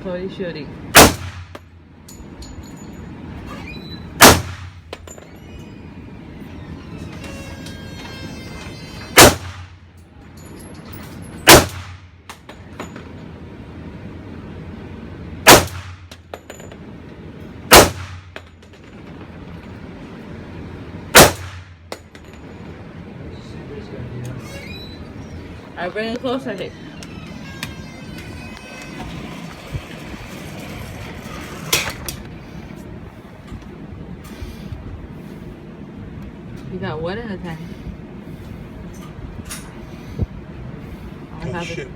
Cody Shorty. I bring it closer here. You got what in the tank? Oh, shit.